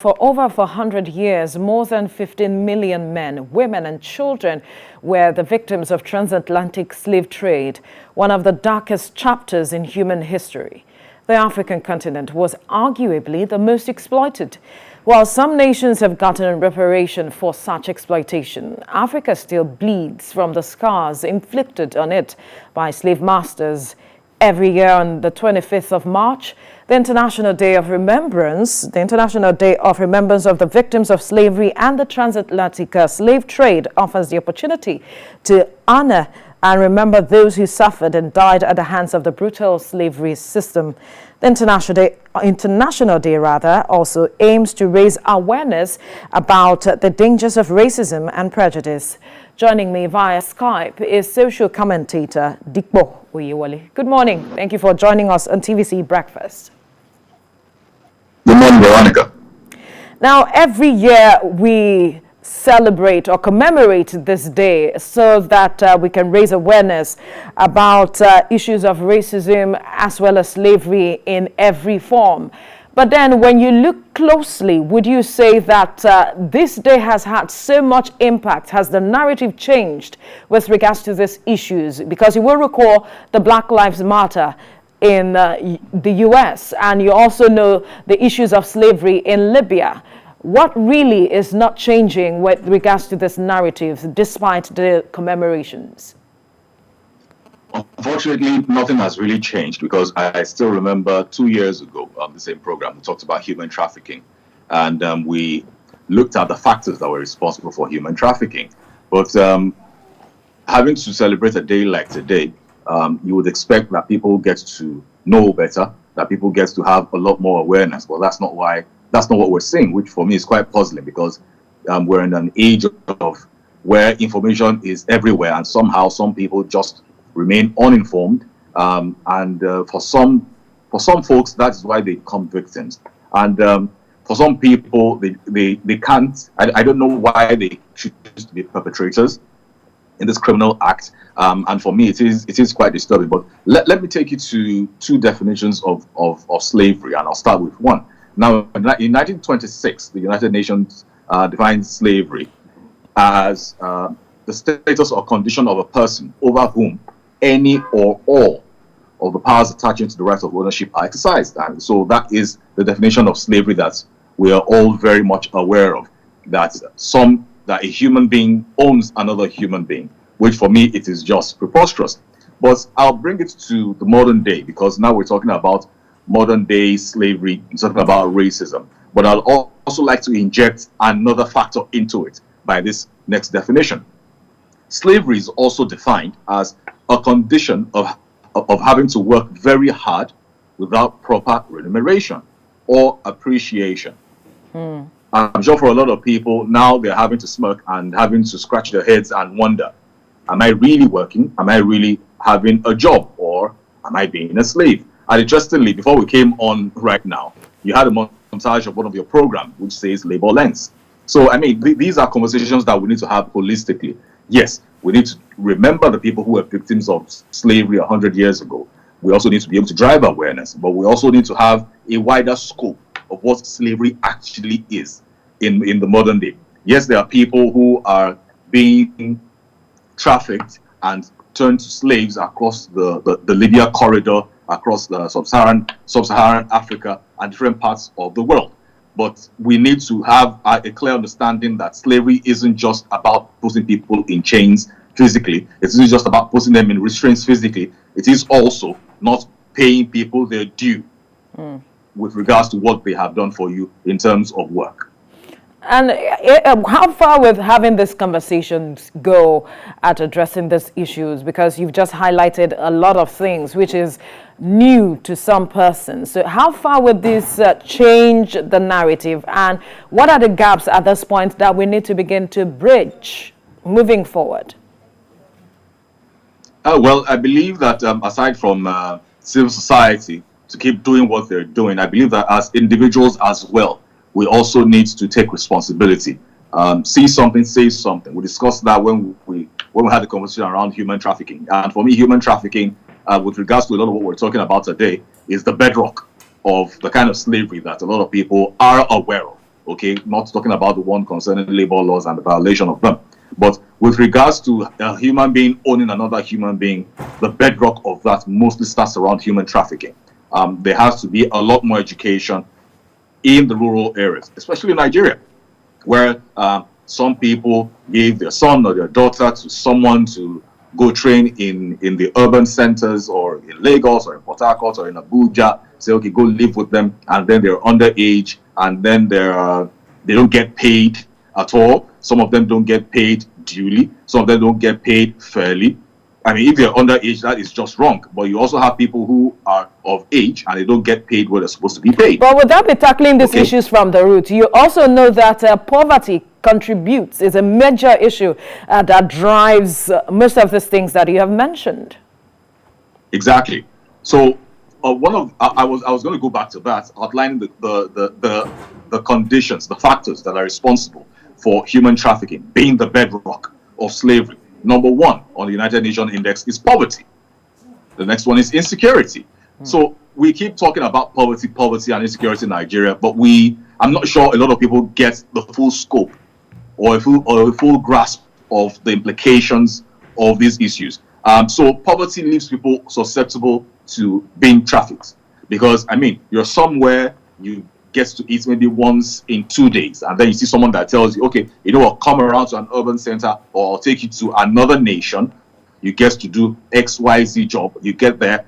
For over 400 years, more than 15 million men, women, and children were the victims of transatlantic slave trade, one of the darkest chapters in human history. The African continent was arguably the most exploited. While some nations have gotten reparation for such exploitation, Africa still bleeds from the scars inflicted on it by slave masters. Every year on the 25th of March, the International Day of Remembrance, of the victims of slavery and the transatlantic slave trade offers the opportunity to honor and remember those who suffered and died at the hands of the brutal slavery system. The International Day also aims to raise awareness about the dangers of racism and prejudice. Joining me via Skype is social commentator Dikbo Oyewole. Good morning. Thank you for joining us on TVC Breakfast. Good morning, Veronica. Now, every year we celebrate or commemorate this day so that we can raise awareness about issues of racism as well as slavery in every form. But then when you look closely, would you say that this day has had so much impact? Has the narrative changed with regards to these issues? Because you will recall the Black Lives Matter in the US, and you also know the issues of slavery in Libya. What really is not changing with regards to this narrative despite the commemorations? Unfortunately, nothing has really changed, because I still remember 2 years ago on the same program, we talked about human trafficking, and we looked at the factors that were responsible for human trafficking. But having to celebrate a day like today, you would expect that people get to know better, that people get to have a lot more awareness. But that's not what we're seeing, which for me is quite puzzling, because we're in an age of where information is everywhere, and somehow some people just remain uninformed, and for some folks, that's why they become victims. And for some people, they can't. I don't know why they choose to be perpetrators in this criminal act. And for me, it is quite disturbing. But let me take you to two definitions of slavery, and I'll start with one. Now, in 1926, the United Nations defined slavery as the status or condition of a person over whom any or all of the powers attaching to the rights of ownership are exercised. And so that is the definition of slavery that we are all very much aware of, that a human being owns another human being, which for me, it is just preposterous. But I'll bring it to the modern day, because now we're talking about modern day slavery, we're talking about racism. But I'll also like to inject another factor into it by this next definition. Slavery is also defined as a condition of having to work very hard without proper remuneration or appreciation. I'm sure for a lot of people now, they're having to smirk and having to scratch their heads and wonder, am I really working? Am I really having a job? Or am I being a slave? And interestingly, before we came on right now, you had a montage of one of your programs which says labor lens. So, I mean, these are conversations that we need to have holistically. Yes, we need to remember the people who were victims of slavery 100 years ago. We also need to be able to drive awareness, but we also need to have a wider scope of what slavery actually is in the modern day. Yes, there are people who are being trafficked and turned to slaves across the Libya corridor, across the sub-Saharan Africa and different parts of the world. But we need to have a clear understanding that slavery isn't just about putting people in chains physically. It isn't just about putting them in restraints physically. It is also not paying people their due with regards to what they have done for you in terms of work. And how far with having these conversations go at addressing these issues? Because you've just highlighted a lot of things which is new to some persons. So how far would this change the narrative? And what are the gaps at this point that we need to begin to bridge moving forward? Well, I believe that aside from civil society to keep doing what they're doing, I believe that as individuals as well, we also need to take responsibility. See something, say something. We discussed that when we had the conversation around human trafficking. And for me, human trafficking, with regards to a lot of what we're talking about today, is the bedrock of the kind of slavery that a lot of people are aware of. okay, not talking about the one concerning labor laws and the violation of them. But with regards to a human being owning another human being, the bedrock of that mostly starts around human trafficking. There has to be a lot more education in the rural areas, especially in Nigeria, where some people give their son or their daughter to someone to go train in the urban centers, or in Lagos or in Port Harcourt or in Abuja, say, okay, go live with them, and then they're underage, and then they don't get paid at all. Some of them don't get paid duly. Some of them don't get paid fairly. I mean, if they're underage, that is just wrong. But you also have people who are of age and they don't get paid what they're supposed to be paid. But without be tackling these issues from the root, you also know that poverty contributes, is a major issue that drives most of these things that you have mentioned. Exactly. So I was going to go back to that, outlining the conditions, the factors that are responsible for human trafficking being the bedrock of slavery. Number one on the United Nations Index is poverty. The next one is insecurity. So we keep talking about poverty and insecurity in Nigeria, but I'm not sure a lot of people get the full scope or a full grasp of the implications of these issues. So poverty leaves people susceptible to being trafficked, because I mean, you're somewhere, you get to eat maybe once in 2 days, and then you see someone that tells you, okay, you know what, come around to an urban center, or I'll take you to another nation. You get to do XYZ job. You get there,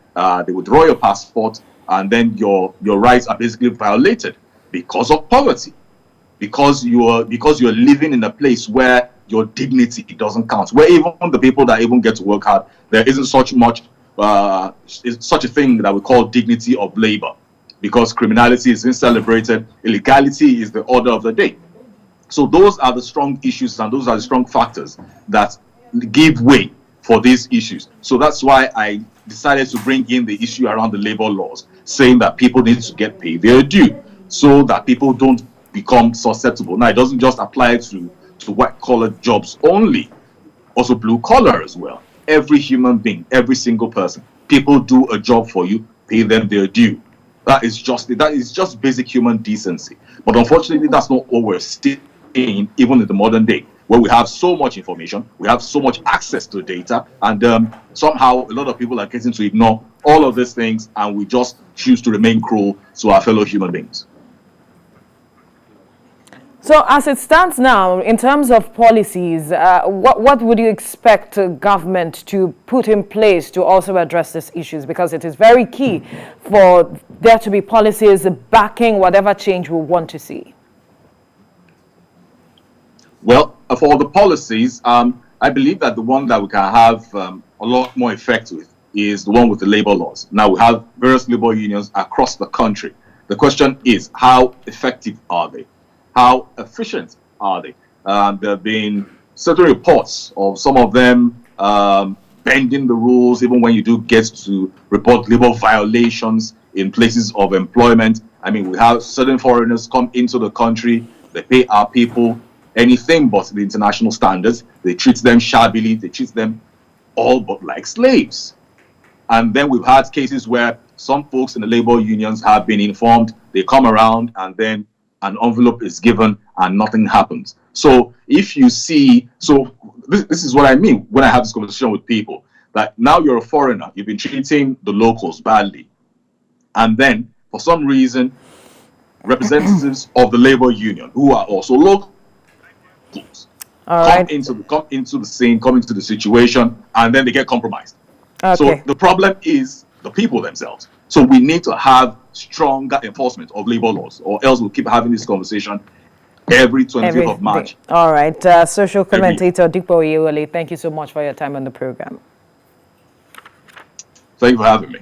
they withdraw your passport, and then your rights are basically violated because of poverty, because you're living in a place where your dignity doesn't count, where even the people that even get to work hard, there isn't such a thing that we call dignity of labor, because criminality is being celebrated, illegality is the order of the day. So those are the strong issues, and those are the strong factors that give way for these issues. So that's why I decided to bring in the issue around the labor laws, saying that people need to get paid their due, so that people don't become susceptible. Now, it doesn't just apply to white-collar jobs only, also blue-collar as well. Every human being, every single person, people do a job for you, pay them their due. That is just basic human decency. But unfortunately, that's not what we're seeing even in the modern day, where we have so much information, we have so much access to data, and somehow a lot of people are getting to ignore all of these things, and we just choose to remain cruel to our fellow human beings. So as it stands now, in terms of policies, what would you expect government to put in place to also address these issues? Because it is very key for there to be policies backing whatever change we want to see. Well, for the policies, I believe that the one that we can have a lot more effect with is the one with the labor laws. Now, we have various labor unions across the country. The question is, how effective are they? How efficient are they? There have been certain reports of some of them bending the rules, even when you do get to report labor violations in places of employment. I mean, we have certain foreigners come into the country, they pay our people anything but the international standards. They treat them shabbily, they treat them all but like slaves. And then we've had cases where some folks in the labor unions have been informed, they come around, and then an envelope is given and nothing happens. So if you see, this is what I mean when I have this conversation with people, that now you're a foreigner, you've been treating the locals badly, and then for some reason, representatives of the labor union who are also locals come into the scene, come into the situation, and then they get compromised. Okay. So the problem is the people themselves. So we need to have stronger enforcement of labor laws, or else we'll keep having this conversation every 25th of March. All right. Social commentator Dipo Oyewole, thank you so much for your time on the program. Thank you for having me.